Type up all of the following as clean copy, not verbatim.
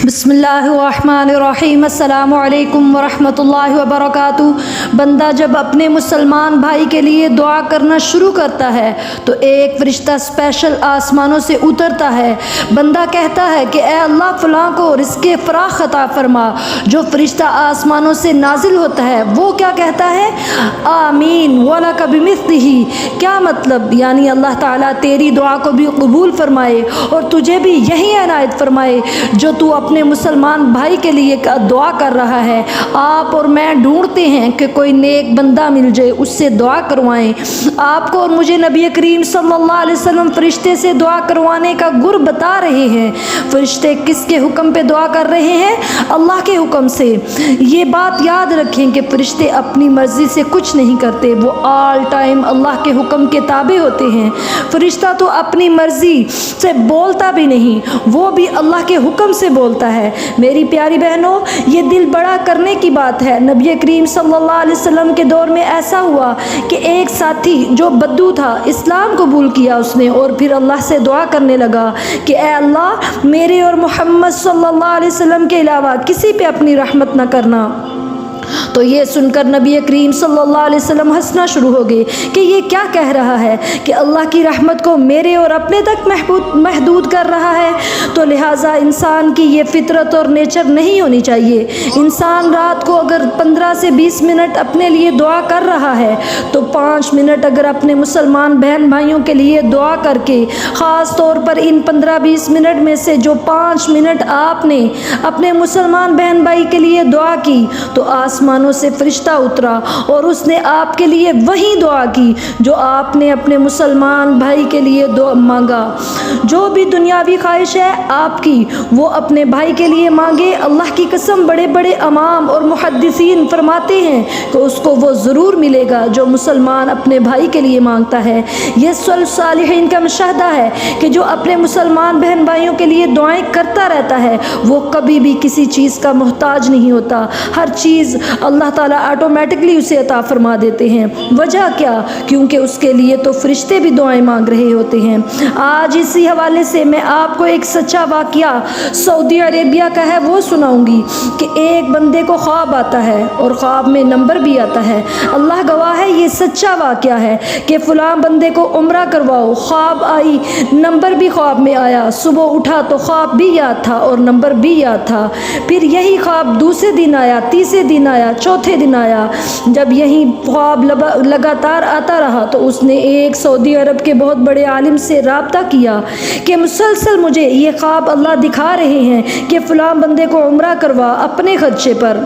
بسم اللہ الرحمن الرحیم۔ السلام علیکم ورحمۃ اللہ وبرکاتہ۔ بندہ جب اپنے مسلمان بھائی کے لیے دعا کرنا شروع کرتا ہے تو ایک فرشتہ اسپیشل آسمانوں سے اترتا ہے۔ بندہ کہتا ہے کہ اے اللہ فلاں کو رزق فراخ عطا فرما۔ جو فرشتہ آسمانوں سے نازل ہوتا ہے وہ کیا کہتا ہے؟ آمین وَلَكَ بِمِثْلِهِ۔ کیا مطلب؟ یعنی اللہ تعالیٰ تیری دعا کو بھی قبول فرمائے اور تجھے بھی یہی عنایت فرمائے جو تو اپنے مسلمان بھائی کے لیے دعا کر رہا ہے۔ آپ اور میں ڈھونڈتے ہیں کہ کوئی نیک بندہ مل جائے، اس سے دعا کروائیں۔ آپ کو اور مجھے نبی کریم صلی اللہ علیہ وسلم فرشتے سے دعا کروانے کا گر بتا رہے ہیں۔ فرشتے کس کے حکم پہ دعا کر رہے ہیں؟ اللہ کے حکم سے۔ یہ بات یاد رکھیں کہ فرشتے اپنی مرضی سے کچھ نہیں کرتے، وہ آل ٹائم اللہ کے حکم کے تابع ہوتے ہیں۔ فرشتہ تو اپنی مرضی سے بولتا بھی نہیں، وہ بھی اللہ کے حکم سے بولتا ہے۔ میری پیاری بہنوں، یہ دل بڑا کرنے کی بات ہے۔ نبی کریم صلی اللہ علیہ وسلم کے دور میں ایسا ہوا کہ ایک ساتھی جو بدو تھا، اسلام قبول کیا اس نے، اور پھر اللہ سے دعا کرنے لگا کہ اے اللہ میرے اور محمد صلی اللہ علیہ وسلم کے علاوہ کسی پہ اپنی رحمت نہ کرنا۔ تو یہ سن کر نبی کریم صلی اللہ علیہ وسلم ہنسنا شروع ہو گئے کہ یہ کیا کہہ رہا ہے کہ اللہ کی رحمت کو میرے اور اپنے تک محدود کر رہا ہے۔ تو لہٰذا انسان کی یہ فطرت اور نیچر نہیں ہونی چاہیے۔ انسان رات کو اگر 15 سے 20 منٹ اپنے لیے دعا کر رہا ہے تو 5 منٹ اگر اپنے مسلمان بہن بھائیوں کے لیے دعا کر کے، خاص طور پر ان 15-20 منٹ میں سے جو 5 منٹ آپ نے اپنے مسلمان بہن بھائی کے لیے دعا کی، تو آسمانوں سے فرشتہ اترا اور اس نے آپ کے لیے وہی دعا کی جو آپ نے اپنے مسلمان بھائی کے لیے دعا مانگا۔ جو بھی دنیاوی خواہش ہے آپ کی، وہ اپنے بھائی کے لیے مانگے۔ اللہ کی قسم، بڑے بڑے امام اور محدثین فرماتے ہیں کہ اس کو وہ ضرور ملے گا جو مسلمان اپنے بھائی کے لیے مانگتا ہے۔ یہ سلف صالحین کا مشاہدہ ہے کہ جو اپنے مسلمان بہن بھائیوں کے لیے دعائیں کرتا رہتا ہے وہ کبھی بھی کسی چیز کا محتاج نہیں ہوتا۔ ہر چیز اللہ تعالیٰ آٹومیٹکلی اسے عطا فرما دیتے ہیں۔ وجہ کیا؟ کیونکہ اس کے لیے تو فرشتے بھی دعائیں مانگ رہے ہوتے ہیں۔ آج اسی حوالے سے میں آپ کو ایک سچا واقعہ سعودی عربیہ کا ہے وہ سناؤں گی کہ ایک بندے کو خواب آتا ہے اور خواب میں نمبر بھی آتا ہے۔ اللہ گواہ ہے یہ سچا واقعہ ہے کہ فلاں بندے کو عمرہ کرواؤ۔ خواب آئی، نمبر بھی خواب میں آیا، صبح اٹھا تو خواب بھی یاد تھا اور نمبر بھی یاد تھا۔ پھر یہی خواب دوسرے دن آیا، تیسرے دن آیا، چوتھے دن آیا۔ جب یہی خواب لگاتار آتا رہا تو اس نے ایک سعودی عرب کے بہت بڑے عالم سے رابطہ کیا کہ مسلسل مجھے یہ خواب اللہ دکھا رہے ہیں کہ فلاں بندے کو عمرہ کروا اپنے خرچے پر۔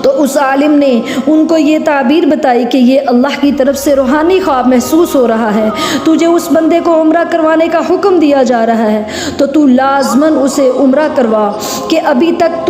تو اس عالم نے ان کو یہ تعبیر بتائی کہ یہ اللہ کی طرف سے روحانی خواب محسوس ہو رہا ہے، تجھے اس بندے کو عمرہ کروانے کا حکم دیا جا رہا ہے تو تو لازماً اسے عمرہ کروا۔ کہ ابھی تک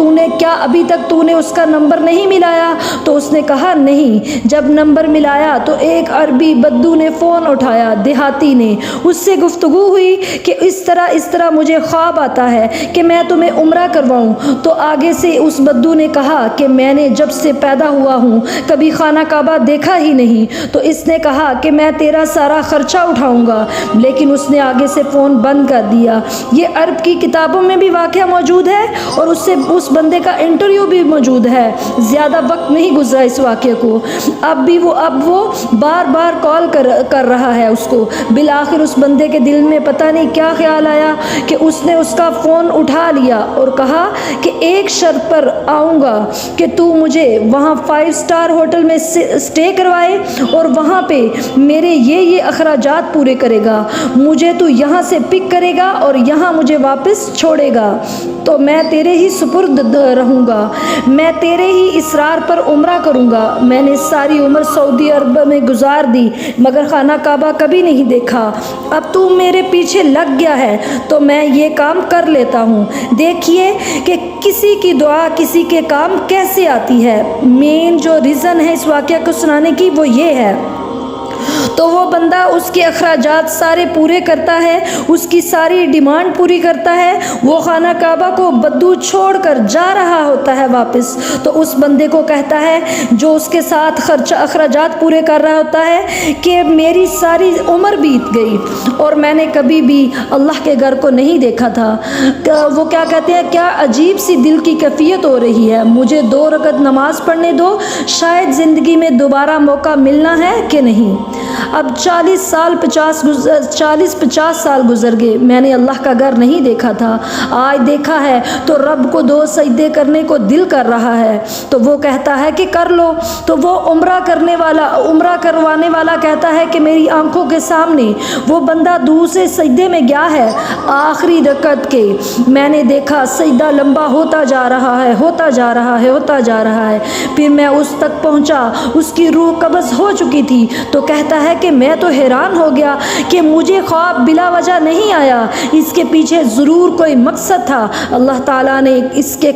تو نے اس کا نمبر نہیں ملایا؟ تو اس نے کہا نہیں۔ جب نمبر ملایا تو ایک عربی بدو نے فون اٹھایا، دیہاتی نے، اس سے گفتگو ہوئی کہ اس طرح مجھے خواب آتا ہے کہ میں تمہیں عمرہ کرواؤں۔ تو آگے سے اس بدو نے کہا کہ میں نے جب سے پیدا ہوا ہوں کبھی خانہ کعبہ دیکھا ہی نہیں۔ تو اس نے کہا کہ میں تیرا سارا خرچہ اٹھاؤں گا، لیکن اس نے آگے سے فون بند کر دیا۔ یہ عرب کی کتابوں میں بھی واقعہ موجود ہے اور اس بندے کا انٹرویو بھی موجود ہے۔ زیادہ وقت نہیں گزرا اس واقعے کو، اب وہ بار بار کال کر رہا ہے اس کو۔ بالآخر اس بندے کے دل میں پتہ نہیں کیا خیال آیا کہ اس نے اس کا فون اٹھا لیا اور کہا کہ ایک شرط پر آؤں گا کہ تو مجھے وہاں 5 اسٹار ہوٹل میں اسٹے کروائے اور وہاں پہ میرے یہ اخراجات پورے کرے گا۔ مجھے تو یہاں سے پک کرے گا اور یہاں مجھے واپس چھوڑے گا تو میں تیرے ہی سپرد رہوں گا، میں تیرے ہی اصرار پر عمرہ کروں گا۔ میں نے ساری عمر سعودی عرب میں گزار دی مگر خانہ کعبہ کبھی نہیں دیکھا۔ اب تو میرے پیچھے لگ گیا ہے تو میں یہ کام کر لیتا ہوں۔ دیکھیے کہ کسی کی دعا کسی کے کام کیسے آتی ہے۔ مین جو ریزن ہے اس واقعہ کو سنانے کی وہ یہ ہے۔ تو وہ بندہ اس کے اخراجات سارے پورے کرتا ہے، اس کی ساری ڈیمانڈ پوری کرتا ہے، وہ خانہ کعبہ کو بدو چھوڑ کر جا رہا ہوتا ہے واپس، تو اس بندے کو کہتا ہے جو اس کے ساتھ اخراجات پورے کر رہا ہوتا ہے کہ میری ساری عمر بیت گئی اور میں نے کبھی بھی اللہ کے گھر کو نہیں دیکھا تھا۔ وہ کیا کہتے ہیں، کیا عجیب سی دل کی کیفیت ہو رہی ہے، مجھے 2 رکعت نماز پڑھنے دو، شاید زندگی میں دوبارہ موقع ملنا ہے کہ نہیں۔ اب 40-50 سال گزر گئے، میں نے اللہ کا گھر نہیں دیکھا تھا، آج دیکھا ہے تو رب کو 2 سجدے کرنے کو دل کر رہا ہے، تو وہ کہتا ہے کہ کر لو۔ تو وہ عمرہ کروانے والا کہتا ہے کہ میری آنکھوں کے سامنے وہ بندہ دوسرے سجدے میں گیا ہے، آخری رکعت کے میں نے دیکھا سجدہ لمبا ہوتا جا رہا ہے، ہوتا جا رہا ہے، ہوتا جا رہا ہے، پھر میں اس تک پہنچا، اس کی روح قبض ہو چکی تھی۔ تو کہتا ہے کہ میں تو حیران ہو گیا کہ مجھے خواب بلا وجہ نہیں آیا، اس کے پیچھے ضرور کوئی مقصد تھا، اللہ تعالیٰ نے اسے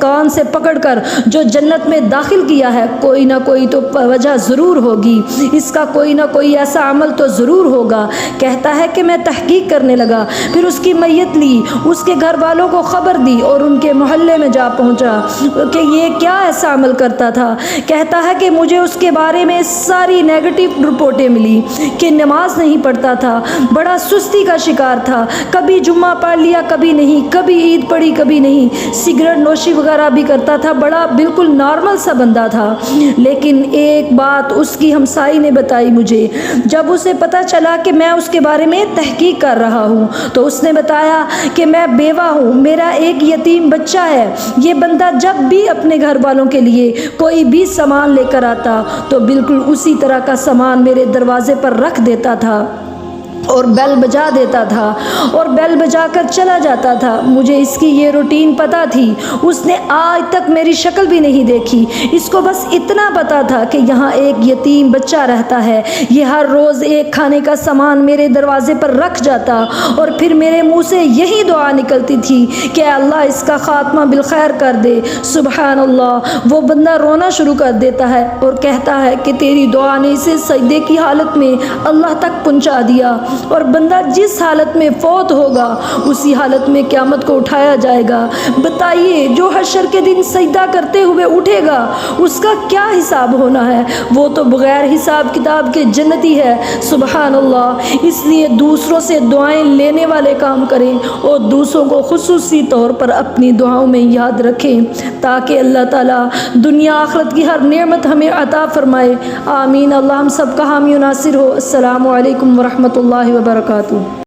کان سے پکڑ کر جو جنت میں داخل کیا ہے، کوئی نہ کوئی تو وجہ ضرور ہوگی، اس کا کوئی نہ کوئی ایسا عمل تو ضرور ہوگا۔ کہتا ہے کہ میں تحقیق کرنے لگا، پھر اس کی میت لی، اس کے گھر والوں کو خبر دی اور ان کے محلے میں جا پہنچا کہ یہ کیا ایسا عمل کرتا تھا۔ کہتا ہے کہ مجھے اس کے بارے میں ساری نیگیٹو رپورٹیں ملی کہ نماز نہیں پڑھتا تھا، بڑا سستی کا شکار تھا، کبھی جمعہ پڑھ لیا کبھی نہیں، کبھی عید پڑھی کبھی نہیں، سگریٹ نوشی وغیرہ بھی کرتا تھا، بڑا بالکل نارمل سا بندہ تھا۔ لیکن ایک بات اس کی ہمسائی نے بتائی مجھے، جب اسے پتہ چلا کہ میں اس کے بارے میں تحقیق کر رہا ہوں، تو اس نے بتایا کہ میں بیوہ ہوں، میرا ایک یتیم بچہ ہے، یہ بندہ جب بھی اپنے گھر والوں کے لیے کوئی بھی سامان لے کر آتا تو بالکل اسی طرح کا سامان میرے دروازے پر رکھ دیتا تھا اور بیل بجا دیتا تھا اور بیل بجا کر چلا جاتا تھا۔ مجھے اس کی یہ روٹین پتہ تھی، اس نے آج تک میری شکل بھی نہیں دیکھی، اس کو بس اتنا پتہ تھا کہ یہاں ایک یتیم بچہ رہتا ہے، یہ ہر روز ایک کھانے کا سامان میرے دروازے پر رکھ جاتا اور پھر میرے منہ سے یہی دعا نکلتی تھی کہ اللہ اس کا خاتمہ بالخیر کر دے۔ سبحان اللہ، وہ بندہ رونا شروع کر دیتا ہے اور کہتا ہے کہ تیری دعا نے اسے سجدے کی حالت میں اللہ تک پہنچا دیا، اور بندہ جس حالت میں فوت ہوگا اسی حالت میں قیامت کو اٹھایا جائے گا۔ بتائیے جو حشر کے دن سجدہ کرتے ہوئے اٹھے گا اس کا کیا حساب ہونا ہے، وہ تو بغیر حساب کتاب کے جنتی ہے۔ سبحان اللہ، اس لیے دوسروں سے دعائیں لینے والے کام کریں اور دوسروں کو خصوصی طور پر اپنی دعاؤں میں یاد رکھیں تاکہ اللہ تعالیٰ دنیا آخرت کی ہر نعمت ہمیں عطا فرمائے۔ آمین۔ اللہ ہم سب کا حامی و ناصر ہو۔ السلام علیکم ورحمۃ اللہ وبرکاتہ۔